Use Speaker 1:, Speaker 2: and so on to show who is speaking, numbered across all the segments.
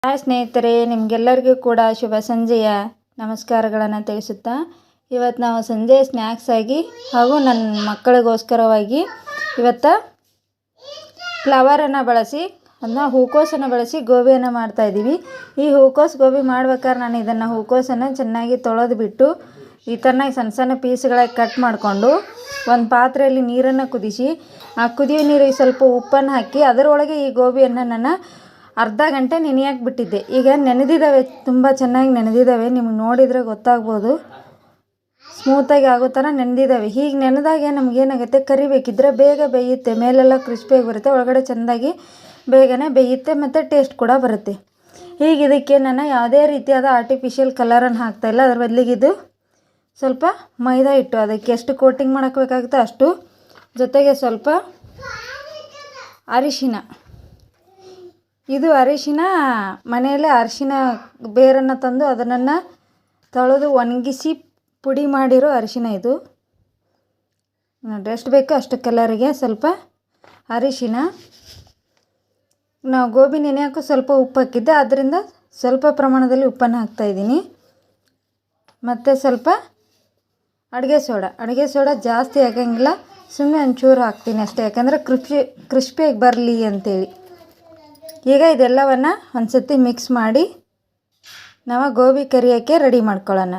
Speaker 1: Hi ಸ್ನೇಹಿತರೆ, ನಿಮಗೆಲ್ಲರಿಗೂ ಕೂಡ ಶುಭ ಸಂಜೆಯ ನಮಸ್ಕಾರಗಳನ್ನು ತಿಳಿಸುತ್ತಾ ಇವತ್ತು ನಾವು ಸಂಜೆ ಸ್ನ್ಯಾಕ್ಸ್ ಆಗಿ ಹಾಗೂ ನನ್ನ ಮಕ್ಕಳಿಗೋಸ್ಕರವಾಗಿ ಇವತ್ತು ಫ್ಲವರನ್ನು ಬಳಸಿ ಅದನ್ನ ಹೂಕೋಸನ್ನು ಬಳಸಿ ಗೋಬಿಯನ್ನು ಮಾಡ್ತಾಯಿದ್ದೀವಿ. ಈ ಹೂಕೋಸು ಗೋಬಿ ಮಾಡ್ಬೇಕಾದ್ರೆ ನಾನು ಇದನ್ನು ಹೂಕೋಸನ್ನು ಚೆನ್ನಾಗಿ ತೊಳೆದು ಬಿಟ್ಟು ಈ ಥರನಾಗಿ ಸಣ್ಣ ಸಣ್ಣ ಪೀಸ್ಗಳಾಗಿ ಕಟ್ ಮಾಡಿಕೊಂಡು ಒಂದು ಪಾತ್ರೆಯಲ್ಲಿ ನೀರನ್ನು ಕುದಿಸಿ ಆ ಕುದಿಯೋ ನೀರಿಗೆ ಸ್ವಲ್ಪ ಉಪ್ಪನ್ನು ಹಾಕಿ ಅದರೊಳಗೆ ಈ ಗೋಬಿಯನ್ನು ನಾನು ಅರ್ಧ ಗಂಟೆ ನೆನೆಯಕ್ಕೆ ಬಿಟ್ಟಿದ್ದೆ. ಈಗ ನೆನೆದಿದ್ದಾವೆ, ತುಂಬ ಚೆನ್ನಾಗಿ ನೆನೆದಿದ್ದಾವೆ. ನಿಮಗೆ ನೋಡಿದರೆ ಗೊತ್ತಾಗ್ಬೋದು, ಸ್ಮೂತಾಗಿ ಆಗೋ ಥರ ನೆನೆದಿದ್ದಾವೆ. ಹೀಗೆ ನೆನೆದಾಗ ನಮಗೇನಾಗುತ್ತೆ, ಕರಿಬೇಕಿದ್ರೆ ಬೇಗ ಬೇಯುತ್ತೆ, ಮೇಲೆಲ್ಲ ಕ್ರಿಸ್ಪಿಯಾಗಿ ಬರುತ್ತೆ, ಒಳಗಡೆ ಚೆಂದಾಗಿ ಬೇಗನೆ ಬೇಯುತ್ತೆ ಮತ್ತು ಟೇಸ್ಟ್ ಕೂಡ ಬರುತ್ತೆ. ಹೀಗೆ ಇದಕ್ಕೆ ನಾನು ಯಾವುದೇ ರೀತಿಯಾದ ಆರ್ಟಿಫಿಷಿಯಲ್ ಕಲರನ್ನು ಹಾಕ್ತಾಯಿಲ್ಲ. ಅದ್ರ ಬದಲಿಗೆ ಇದು ಸ್ವಲ್ಪ ಮೈದಾ ಹಿಟ್ಟು, ಅದಕ್ಕೆ ಎಷ್ಟು ಕೋಟಿಂಗ್ ಮಾಡೋಕ್ಕಾಗುತ್ತೋ ಅಷ್ಟು, ಜೊತೆಗೆ ಸ್ವಲ್ಪ ಅರಿಶಿನ. ಇದು ಅರಿಶಿನ ಮನೆಯಲ್ಲೇ ಅರಿಶಿನ ಬೇರನ್ನು ತಂದು ಅದನ್ನು ತೊಳೆದು ಒಣಗಿಸಿ ಪುಡಿ ಮಾಡಿರೋ ಅರಿಶಿನ ಇದು. ಎಷ್ಟು ಬೇಕೋ ಅಷ್ಟು ಕಲರಿಗೆ ಸ್ವಲ್ಪ ಅರಿಶಿನ. ನಾವು ಗೋಬಿ ನೆನೆಯೋಕ್ಕೂ ಸ್ವಲ್ಪ ಉಪ್ಪು ಹಾಕಿದ್ದೆ, ಅದರಿಂದ ಸ್ವಲ್ಪ ಪ್ರಮಾಣದಲ್ಲಿ ಉಪ್ಪನ್ನು ಹಾಕ್ತಾಯಿದ್ದೀನಿ. ಮತ್ತು ಸ್ವಲ್ಪ ಅಡುಗೆ ಸೋಡಾ ಜಾಸ್ತಿ ಹಾಕೋಂಗಿಲ್ಲ, ಸುಮ್ಮನೆ ಒಂಚೂರು ಹಾಕ್ತೀನಿ ಅಷ್ಟೇ, ಯಾಕಂದರೆ ಕ್ರಿಸ್ಪಿಯಾಗಿ ಬರಲಿ ಅಂತೇಳಿ. ಈಗ ಇದೆಲ್ಲವನ್ನು ಒಂದು ಸತಿ ಮಿಕ್ಸ್ ಮಾಡಿ ನಾವು ಗೋಬಿ ಕರಿಯೋಕ್ಕೆ ರೆಡಿ ಮಾಡ್ಕೊಳ್ಳೋಣ.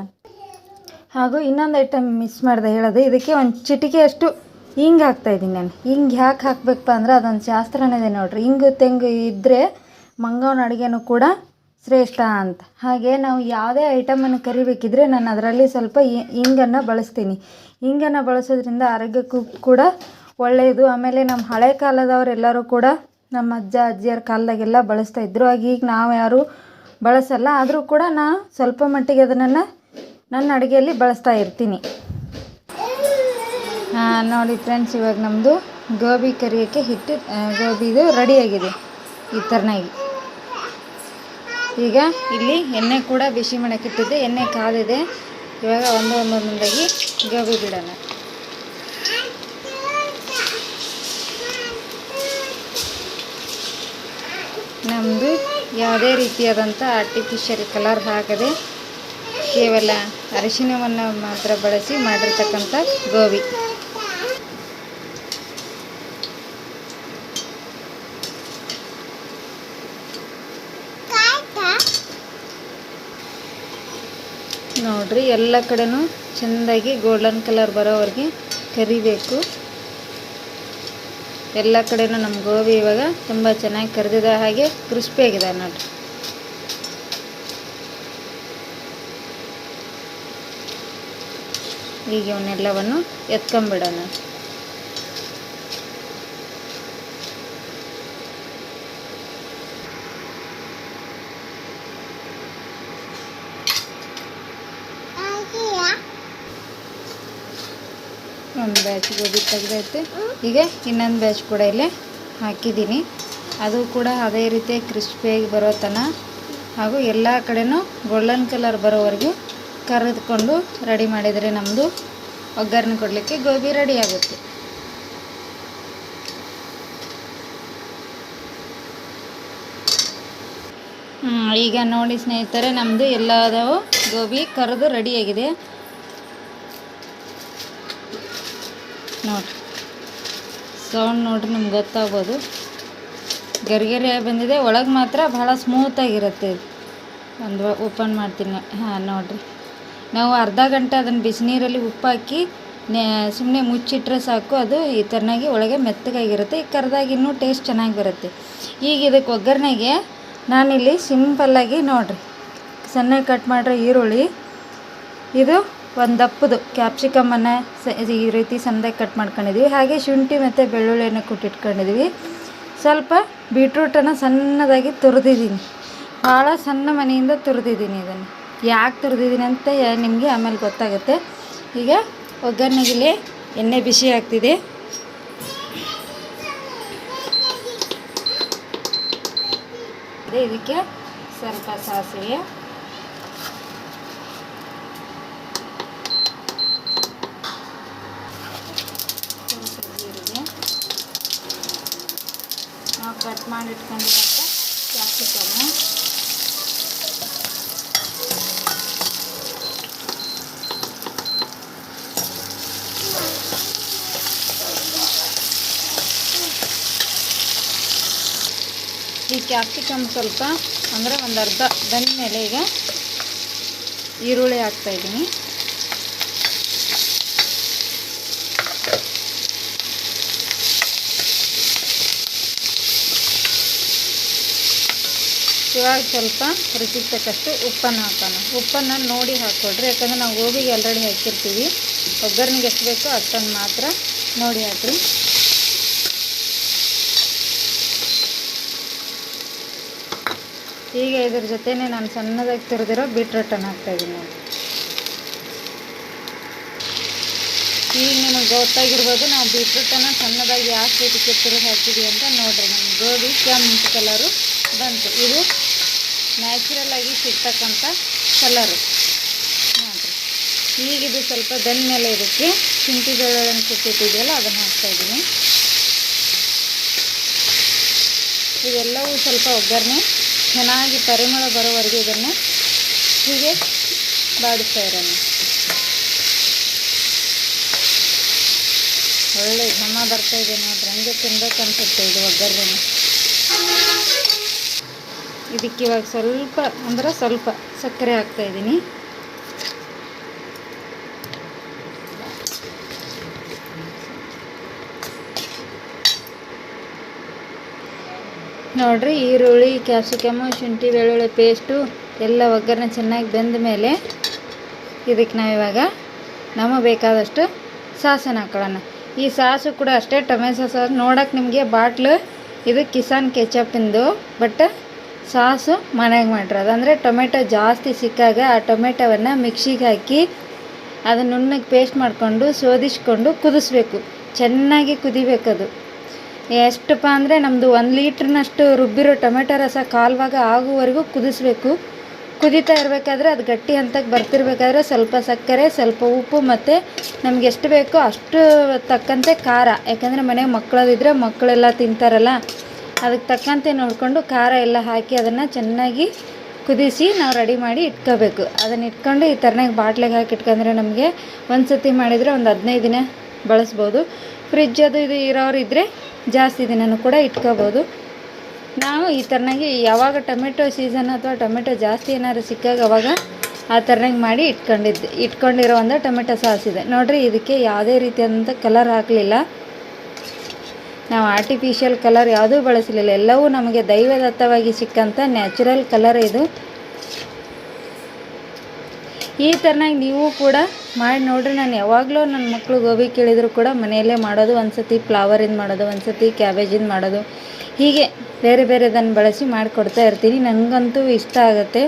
Speaker 1: ಹಾಗೂ ಇನ್ನೊಂದು ಐಟಮ್ ಮಿಸ್ ಮಾಡಿದೆ ಹೇಳೋದು, ಇದಕ್ಕೆ ಒಂದು ಚಿಟಿಕೆಯಷ್ಟು ಹಿಂಗೆ ಹಾಕ್ತಾಯಿದ್ದೀನಿ ನಾನು. ಹಿಂಗೆ ಯಾಕೆ ಹಾಕಬೇಕಪ್ಪ ಅಂದ್ರೆ ಅದೊಂದು ಶಾಸ್ತ್ರನೇ ಇದೆ ನೋಡಿರಿ. ಹಿಂಗು ತೆಂಗು ಇದ್ದರೆ ಮಂಗವನ ಅಡುಗೆನೂ ಕೂಡ ಶ್ರೇಷ್ಠ ಅಂತ. ಹಾಗೆ ನಾವು ಯಾವುದೇ ಐಟಮನ್ನು ಕರಿಬೇಕಿದ್ರೆ ನಾನು ಅದರಲ್ಲಿ ಸ್ವಲ್ಪ ಹಿಂಗನ್ನು ಬಳಸ್ತೀನಿ. ಹಿಂಗನ್ನು ಬಳಸೋದ್ರಿಂದ ಆರೋಗ್ಯಕ್ಕೂ ಕೂಡ ಒಳ್ಳೆಯದು. ಆಮೇಲೆ ನಮ್ಮ ಹಳೆ ಕಾಲದವರೆಲ್ಲರೂ ಕೂಡ ನಮ್ಮ ಅಜ್ಜ ಅಜ್ಜಿಯರ ಕಾಲದಾಗೆಲ್ಲ ಬಳಸ್ತಾಯಿದ್ರು. ಆಗ ಈಗ ನಾವು ಯಾರೂ ಬಳಸಲ್ಲ, ಆದರೂ ಕೂಡ ನಾನು ಸ್ವಲ್ಪ ಮಟ್ಟಿಗೆ ಅದನ್ನು ನನ್ನ ಅಡುಗೆಯಲ್ಲಿ ಬಳಸ್ತಾ ಇರ್ತೀನಿ. ನೋಡಿ ಫ್ರೆಂಡ್ಸ್, ಇವಾಗ ನಮ್ಮದು ಗೋಬಿ ಕರಿಯೋಕ್ಕೆ ಹಿಟ್ಟು ಗೋಬಿದು ರೆಡಿಯಾಗಿದೆ ಈ ಥರನಾಗಿ. ಈಗ ಇಲ್ಲಿ ಎಣ್ಣೆ ಕೂಡ ಬಿಸಿ ಮಾಡೋಕ್ಕಿಟ್ಟಿದ್ದೆ, ಎಣ್ಣೆ ಕಾದಿದೆ. ಇವಾಗ ಒಂದೊಂದಾಗಿ ಗೋಬಿ ಬಿಡೋಣ. ನಮ್ಮದು ಯಾವುದೇ ರೀತಿಯಾದಂಥ ಆರ್ಟಿಫಿಷಿಯಲ್ ಕಲರ್ ಹಾಕದೆ ಕೇವಲ ಅರಿಶಿನವನ್ನು ಮಾತ್ರ ಬಳಸಿ ಮಾಡಿರ್ತಕ್ಕಂಥ ಗೋಬಿ. ನೋಡ್ರಿ, ಎಲ್ಲ ಕಡೆನೂ ಚೆಂದಾಗಿ ಗೋಲ್ಡನ್ ಕಲರ್ ಬರೋವರೆಗೆ ಕರಿಬೇಕು. ಎಲ್ಲ ಕಡೆನೂ ನಮ್ಮ ಗೋಬಿ ಇವಾಗ ತುಂಬ ಚೆನ್ನಾಗಿ ಕರಿದಿದೆ, ಹಾಗೆ ಕ್ರಿಸ್ಪಿಯಾಗಿದೆ ನೋಡಿರಿ. ಈಗ ಇವನ್ನೆಲ್ಲವನ್ನು ಎತ್ಕೊಂಬಿಡೋಣ. ಒಂದು ಬ್ಯಾಚ್ ಗೋಬಿ ತೆಗೆದೈತೆ. ಈಗ ಇನ್ನೊಂದು ಬ್ಯಾಚ್ ಕೂಡ ಇಲ್ಲೇ ಹಾಕಿದ್ದೀನಿ. ಅದು ಕೂಡ ಅದೇ ರೀತಿ ಕ್ರಿಸ್ಪಿಯಾಗಿ ಬರೋ ತನಕ ಹಾಗೂ ಎಲ್ಲ ಕಡೆನೂ ಗೋಲ್ಡನ್ ಕಲರ್ ಬರೋವರೆಗೂ ಕರೆದುಕೊಂಡು ರೆಡಿ ಮಾಡಿದರೆ ನಮ್ಮದು ಒಗ್ಗರಣೆ ಕೊಡಲಿಕ್ಕೆ ಗೋಬಿ ರೆಡಿ ಆಗುತ್ತೆ. ಈಗ ನೋಡಿ ಸ್ನೇಹಿತರೆ, ನಮ್ಮದು ಎಲ್ಲದೂ ಗೋಬಿ ಕರೆದು ರೆಡಿಯಾಗಿದೆ ನೋಡಿರಿ. ಸೌಂಡ್ ನೋಡ್ರಿ, ನಿಮ್ಗೆ ಗೊತ್ತಾಗ್ಬೋದು. ಗರಿಗರಿ ಬಂದಿದೆ, ಒಳಗೆ ಮಾತ್ರ ಭಾಳ ಸ್ಮೂತಾಗಿರುತ್ತೆ. ಒಂದು ಓಪನ್ ಮಾಡ್ತೀನಿ. ನೋಡಿರಿ, ನಾವು ಅರ್ಧ ಗಂಟೆ ಅದನ್ನು ಬಿಸಿನೀರಲ್ಲಿ ಉಪ್ಪು ಹಾಕಿ ಸುಮ್ಮನೆ ಮುಚ್ಚಿಟ್ರೆ ಸಾಕು, ಅದು ಈ ಥರನಾಗಿ ಒಳಗೆ ಮೆತ್ತಗಾಗಿರುತ್ತೆ. ಈ ಕರೆದಾಗ ಇನ್ನೂ ಟೇಸ್ಟ್ ಚೆನ್ನಾಗಿ ಬರುತ್ತೆ. ಈಗ ಇದಕ್ಕೆ ಒಗ್ಗರಣೆಗೆ ನಾನಿಲ್ಲಿ ಸಿಂಪಲ್ಲಾಗಿ ನೋಡಿರಿ, ಸಣ್ಣ ಕಟ್ ಮಾಡಿರೋ ಈರುಳ್ಳಿ, ಇದು ಒಂದು ದಪ್ಪದು ಕ್ಯಾಪ್ಸಿಕಮ್ಮನ್ನು ಈ ರೀತಿ ಸಣ್ಣದಾಗಿ ಕಟ್ ಮಾಡ್ಕೊಂಡಿದ್ವಿ. ಹಾಗೆ ಶುಂಠಿ ಮತ್ತು ಬೆಳ್ಳುಳ್ಳಿಯನ್ನು ಕುಟ್ಟಿಟ್ಕೊಂಡಿದ್ವಿ. ಸ್ವಲ್ಪ ಬೀಟ್ರೂಟನ್ನು ಸಣ್ಣದಾಗಿ ತುರಿದಿದ್ದೀನಿ, ಭಾಳ ಸಣ್ಣ ಮನೆಯಿಂದ ತುರಿದಿದ್ದೀನಿ. ಇದನ್ನು ಯಾಕೆ ತುರಿದಿದ್ದೀನಿ ಅಂತ ನಿಮಗೆ ಆಮೇಲೆ ಗೊತ್ತಾಗುತ್ತೆ. ಈಗ ಒಗ್ಗರಣೆಗಿಲ್ಲಿ ಎಣ್ಣೆ ಬಿಸಿ ಆಗ್ತಿದೆ. ಇದಕ್ಕೆ ಸ್ವಲ್ಪ ಸಾಸಿವೆ, ನಾವು ಕಟ್ ಮಾಡಿ ಇಟ್ಕೊಂಡಿರೋಂಥ ಕ್ಯಾಪ್ಸಿಕಮ್ಮು, ಕ್ಯಾಪ್ಸಿಕಮ್ ಸ್ವಲ್ಪ ಅಂದರೆ ಒಂದು ಅರ್ಧ ಬೆಂದಮೇಲೆ ಈಗ ಈರುಳ್ಳಿ ಹಾಕ್ತಾಯಿದ್ದೀನಿ. ಇವಾಗ ಸ್ವಲ್ಪ ರುಚಿಗೆ ತಕ್ಕಷ್ಟು ಉಪ್ಪನ್ನು ಹಾಕೋಣ. ಉಪ್ಪನ್ನು ನೋಡಿ ಹಾಕ್ಕೊಡ್ರಿ, ಯಾಕಂದರೆ ನಾವು ಗೋಬಿಗೆ ಆಲ್ರೆಡಿ ಹಾಕಿರ್ತೀವಿ. ಒಗ್ಗರಣೆಗೆ ಎಷ್ಟು ಬೇಕೋ ಅಷ್ಟನ್ನು ಮಾತ್ರ ನೋಡಿ ಹಾಕ್ರಿ. ಈಗ ಇದ್ರ ಜೊತೆನೇ ನಾನು ಸಣ್ಣದಾಗಿ ತುರಿದಿರೋ ಬೀಟ್ರೂಟನ್ನು ಹಾಕ್ತಾಯಿದ್ದೀನಿ ನೋಡಿ. ಈಗ ನಿಮಗೆ ಗೊತ್ತಾಗಿರ್ಬೋದು ನಾವು ಬೀಟ್ರೂಟನ್ನು ಸಣ್ಣದಾಗಿ ಯಾಕೆ ಇದಕ್ಕೆ ತುರಿದು ಹಾಕಿದ್ವಿ ಅಂತ. ನೋಡಿರಿ, ನಮ್ಮ ಗೋಬಿ ಕೆಂಪು ಕಲರು ಬಂತು. ಇದು ನ್ಯಾಚುರಲ್ ಆಗಿ ಸಿಗ್ತಕ್ಕಂಥ ಕಲರು ನೋಡಿರಿ. ಈಗಿದು ಸ್ವಲ್ಪ ಬೆಂದ ಮೇಲೆ ಇದಕ್ಕೆ ಶುಂಠಿ ಬೆಳ್ಳುಳ್ಳಿ ಕುಟ್ಟಿಟ್ಟಿದೆಯಲ್ಲ ಅದನ್ನು ಹಾಕ್ತಾಯಿದ್ದೀನಿ. ಇದೆಲ್ಲವೂ ಸ್ವಲ್ಪ ಒಗ್ಗರಣೆ ಚೆನ್ನಾಗಿ ಪರಿಮಳ ಬರೋವರೆಗೂ ಇದನ್ನು ಹೀಗೆ ಬಾಡಿಸ್ತಾ ಇರೋಣ. ಒಳ್ಳೆ ಘಮ ಬರ್ತಾಯಿದೆ ನೋಡ್ರಿ, ಹಂಗೆ ತಿನ್ಬೇಕು ಅನ್ಸುತ್ತೆ ಇದು ಒಗ್ಗರಣೆ. ಇದಕ್ಕೆ ಇವಾಗ ಸ್ವಲ್ಪ ಸಕ್ಕರೆ ಹಾಕ್ತಾಯಿದ್ದೀನಿ. ನೋಡಿರಿ, ಈರುಳ್ಳಿ, ಕ್ಯಾಪ್ಸಿಕಮ್ಮು, ಶುಂಠಿ ಬೆಳ್ಳುಳ್ಳಿ ಪೇಸ್ಟು ಎಲ್ಲ ಒಗ್ಗರಣೆ ಚೆನ್ನಾಗಿ ಬೆಂದ ಮೇಲೆ ಇದಕ್ಕೆ ನಾವಿವಾಗ ನಮಗೆ ಬೇಕಾದಷ್ಟು ಸಾಸನ್ನು ಹಾಕೊಳ್ಳೋಣ. ಈ ಸಾಸು ಕೂಡ ಅಷ್ಟೇ ಟೊಮೆಟೊ ಸಾಸ್. ನೋಡೋಕೆ ನಿಮಗೆ ಬಾಟ್ಲು ಇದು ಕಿಸಾನ್ ಕೆಚಪಿಂದು, ಬಟ್ ಸಾಸು ಮನೆಗೆ ಮಾಡಿರೋದು. ಅಂದರೆ ಟೊಮೆಟೊ ಜಾಸ್ತಿ ಸಿಕ್ಕಾಗ ಆ ಟೊಮೆಟೊವನ್ನು ಮಿಕ್ಸಿಗೆ ಹಾಕಿ ಅದನ್ನು ನುಣ್ಣಗೆ ಪೇಸ್ಟ್ ಮಾಡಿಕೊಂಡು ಸೋದಿಸ್ಕೊಂಡು ಕುದಿಸ್ಬೇಕು. ಚೆನ್ನಾಗಿ ಕುದಿಬೇಕದು. ಎಷ್ಟಪ್ಪ ಅಂದರೆ ನಮ್ಮದು 1 ಲೀಟ್ರ್ನಷ್ಟು ರುಬ್ಬಿರೋ ಟೊಮೆಟೊ ರಸ ಕಾಲುವಾಗ ಆಗುವವರೆಗೂ ಕುದಿಸ್ಬೇಕು. ಕುದೀತಾ ಇರಬೇಕಾದ್ರೆ ಅದು ಗಟ್ಟಿ ಹಂತಕ್ಕೆ ಬರ್ತಿರ್ಬೇಕಾದ್ರೆ ಸ್ವಲ್ಪ ಸಕ್ಕರೆ, ಸ್ವಲ್ಪ ಉಪ್ಪು ಮತ್ತು ನಮ್ಗೆ ಎಷ್ಟು ಬೇಕೋ ಅಷ್ಟು ತಕ್ಕಂತೆ ಖಾರ. ಯಾಕಂದರೆ ಮನೆಗೆ ಮಕ್ಕಳದಿದ್ದರೆ ಮಕ್ಕಳೆಲ್ಲ ತಿಂತಾರಲ್ಲ, ಅದಕ್ಕೆ ತಕ್ಕಂತೆ ನೋಡಿಕೊಂಡು ಖಾರ ಎಲ್ಲ ಹಾಕಿ ಅದನ್ನು ಚೆನ್ನಾಗಿ ಕುದಿಸಿ ನಾವು ರೆಡಿ ಮಾಡಿ ಇಟ್ಕೋಬೇಕು. ಅದನ್ನು ಇಟ್ಕೊಂಡು ಈ ಥರನಾಗಿ ಬಾಟ್ಲಿಗೆ ಹಾಕಿ ಇಟ್ಕೊಂಡ್ರೆ ನಮಗೆ ಒಂದು ಸತಿ ಮಾಡಿದರೆ ಒಂದು 15 ದಿನ ಬಳಸ್ಬೋದು. ಫ್ರಿಜ್ ಅದು ಇದು ಇರೋರು ಇದ್ದರೆ ಜಾಸ್ತಿ ದಿನವೂ ಕೂಡ ಇಟ್ಕೋಬೋದು. ನಾವು ಈ ಥರನಾಗಿ ಯಾವಾಗ ಟೊಮೆಟೊ ಸೀಸನ್ ಅಥವಾ ಟೊಮೆಟೊ ಜಾಸ್ತಿ ಏನಾದ್ರು ಸಿಕ್ಕಾಗ ಅವಾಗ ಆ ಥರನಾಗಿ ಮಾಡಿ ಇಟ್ಕೊಂಡಿರೋ ಒಂದು ಟೊಮೆಟೊ ಸಾಸ್ ಇದೆ ನೋಡಿರಿ. ಇದಕ್ಕೆ ಯಾವುದೇ ರೀತಿಯಾದಂಥ ಕಲರ್ ಹಾಕಲಿಲ್ಲ, ನಾವು ಆರ್ಟಿಫಿಷಿಯಲ್ ಕಲರ್ ಯಾವುದೂ ಬಳಸಲಿಲ್ಲ. ಎಲ್ಲವೂ ನಮಗೆ ದೈವದತ್ತವಾಗಿ ಸಿಕ್ಕಂಥ ನ್ಯಾಚುರಲ್ ಕಲರ್ ಇದು. ಈ ಥರನಾಗಿ ನೀವು ಕೂಡ ಮಾಡಿ ನೋಡಿರಿ. ನಾನು ಯಾವಾಗಲೂ ನನ್ನ ಮಕ್ಕಳು ಗೋಬಿ ಕೇಳಿದ್ರು ಕೂಡ ಮನೆಯಲ್ಲೇ ಮಾಡೋದು. ಒಂದು ಸತಿ ಫ್ಲವರಿಂದ ಮಾಡೋದು, ಒಂದು ಸತಿ ಕ್ಯಾಬೇಜಿಂದ ಮಾಡೋದು, ಹೀಗೆ ಬೇರೆ ಬೇರೆದನ್ನು ಬಳಸಿ ಮಾಡಿಕೊಡ್ತಾ ಇರ್ತೀನಿ. ನನಗಂತೂ ಇಷ್ಟ ಆಗುತ್ತೆ,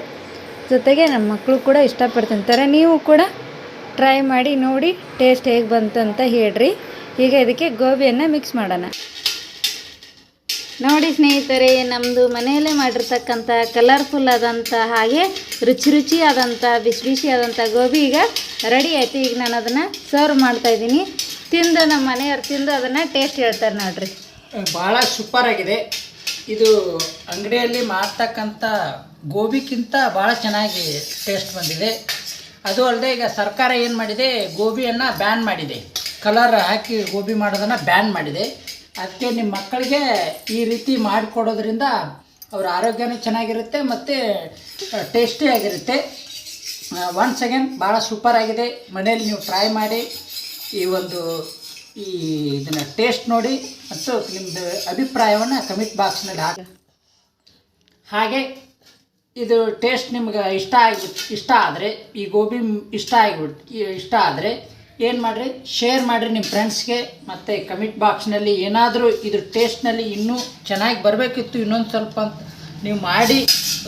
Speaker 1: ಜೊತೆಗೆ ನಮ್ಮ ಮಕ್ಕಳು ಕೂಡ ಇಷ್ಟಪಟ್ಟು ತಿಂತಾರೆ. ನೀವು ಕೂಡ ಟ್ರೈ ಮಾಡಿ ನೋಡಿ ಟೇಸ್ಟ್ ಹೇಗೆ ಬಂತು ಅಂತ ಹೇಳ್ರಿ. ಈಗ ಇದಕ್ಕೆ ಗೋಬಿಯನ್ನು ಮಿಕ್ಸ್ ಮಾಡೋಣ. ನೋಡಿ ಸ್ನೇಹಿತರೆ, ನಮ್ಮದು ಮನೆಯಲ್ಲೇ ಮಾಡಿರ್ತಕ್ಕಂಥ ಕಲರ್ಫುಲ್ ಆದಂಥ ಹಾಗೆ ರುಚಿ ಆದಂಥ ಬಿಸಿ ಆದಂಥ ಗೋಬಿ ಈಗ ರೆಡಿ ಆಯಿತು. ಈಗ ನಾನು ಅದನ್ನು ಸರ್ವ್ ಮಾಡ್ತಾಯಿದ್ದೀನಿ. ತಿಂದು ನಮ್ಮ ಮನೆಯವ್ರು ತಿಂದು ಅದನ್ನು ಟೇಸ್ಟ್ ಹೇಳ್ತಾರೆ ನೋಡ್ರಿ.
Speaker 2: ಭಾಳ ಸೂಪರಾಗಿದೆ ಇದು. ಅಂಗಡಿಯಲ್ಲಿ ಮಾಡ್ತಕ್ಕಂಥ ಗೋಬಿಗಿಂತ ಭಾಳ ಚೆನ್ನಾಗಿ ಟೇಸ್ಟ್ ಬಂದಿದೆ. ಅದು ಅಲ್ಲದೆ ಈಗ ಸರ್ಕಾರ ಏನು ಮಾಡಿದೆ, ಗೋಬಿಯನ್ನು ಬ್ಯಾನ್ ಮಾಡಿದೆ. ಕಲರ್ ಹಾಕಿ ಗೋಬಿ ಮಾಡೋದನ್ನು ಬ್ಯಾನ್ ಮಾಡಿದೆ. ಅದಕ್ಕೆ ನಿಮ್ಮ ಮಕ್ಕಳಿಗೆ ಈ ರೀತಿ ಮಾಡಿಕೊಡೋದ್ರಿಂದ ಅವ್ರ ಆರೋಗ್ಯನೂ ಚೆನ್ನಾಗಿರುತ್ತೆ ಮತ್ತು ಟೇಸ್ಟಿಯಾಗಿರುತ್ತೆ. ಒನ್ಸ್ ಅಗೇನ್ ಭಾಳ ಸೂಪರಾಗಿದೆ. ಮನೇಲಿ ನೀವು ಟ್ರೈ ಮಾಡಿ ಇದನ್ನು ಟೇಸ್ಟ್ ನೋಡಿ ಮತ್ತು ನಿಮ್ಮದು ಅಭಿಪ್ರಾಯವನ್ನು ಕಮೆಂಟ್ ಬಾಕ್ಸ್ನಲ್ಲಿ ಹಾಕಿ. ಹಾಗೆ ಇದು ಟೇಸ್ಟ್ ನಿಮ್ಗೆ ಇಷ್ಟ ಆದರೆ, ಈ ಗೋಬಿ ಇಷ್ಟ ಆದರೆ ಏನು ಮಾಡಿರಿ, ಶೇರ್ ಮಾಡಿರಿ ನಿಮ್ಮ ಫ್ರೆಂಡ್ಸ್ಗೆ. ಮತ್ತು ಕಮೆಂಟ್ ಬಾಕ್ಸ್ನಲ್ಲಿ ಏನಾದರೂ ಇದ್ರ ಟೇಸ್ಟ್ನಲ್ಲಿ ಇನ್ನೂ ಚೆನ್ನಾಗಿ ಬರಬೇಕಿತ್ತು ಇನ್ನೊಂದು ಸ್ವಲ್ಪ ಅಂತ ನೀವು ಮಾಡಿ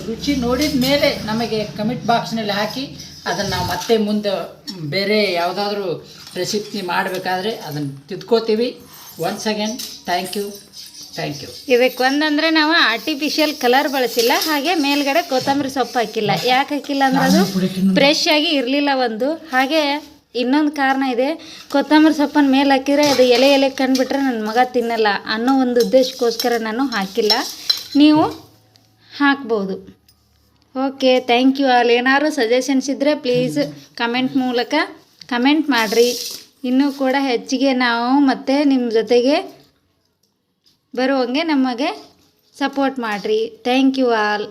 Speaker 2: ರುಚಿ ನೋಡಿದ ಮೇಲೆ ನಮಗೆ ಕಮೆಂಟ್ ಬಾಕ್ಸ್ನಲ್ಲಿ ಹಾಕಿ. ಅದನ್ನು ನಾವು ಮತ್ತೆ ಮುಂದೆ ಬೇರೆ ಯಾವುದಾದ್ರೂ ರೆಸಿಪಿ ಮಾಡಬೇಕಾದ್ರೆ ಅದನ್ನು ತಿದ್ಕೋತೀವಿ. Once again thank you.
Speaker 1: ಇದಕ್ಕೆ ಒಂದಂದರೆ ನಾವು ಆರ್ಟಿಫಿಷಿಯಲ್ ಕಲರ್ ಬಳಸಿಲ್ಲ, ಹಾಗೆ ಮೇಲ್ಗಡೆ ಕೊತ್ತಂಬರಿ ಸೊಪ್ಪು ಹಾಕಿಲ್ಲ. ಯಾಕೆ ಹಾಕಿಲ್ಲ ಅಂದ್ರೆ ಅದು ಫ್ರೆಶ್ ಆಗಿ ಇರಲಿಲ್ಲ ಒಂದು. ಹಾಗೆ ಇನ್ನೊಂದು ಕಾರಣ ಇದೆ, ಕೊತ್ತಂಬರಿ ಸೊಪ್ಪನ್ನು ಮೇಲೆ ಹಾಕಿದರೆ ಅದು ಎಲೆ ಕಂಡುಬಿಟ್ರೆ ನನ್ನ ಮಗ ತಿನ್ನಲ್ಲ ಅನ್ನೋ ಒಂದು ಉದ್ದೇಶಕ್ಕೋಸ್ಕರ ನಾನು ಹಾಕಿಲ್ಲ. ನೀವು ಹಾಕ್ಬೋದು. Okay, thank you. ಅಲ್ಲಿ ಏನಾದ್ರು ಸಜೆಷನ್ಸ್ ಇದ್ದರೆ ಪ್ಲೀಸ್ ಕಮೆಂಟ್ ಮೂಲಕ ಕಮೆಂಟ್ ಮಾಡಿರಿ. ಇನ್ನೂ ಕೂಡ ಹೆಚ್ಚಿಗೆ ನಾವು ಮತ್ತೆ ನಿಮ್ಮ ಜೊತೆಗೆ ಬರುವಂಗೆ ನಮಗೆ ಸಪೋರ್ಟ್ ಮಾಡಿರಿ. Thank you all.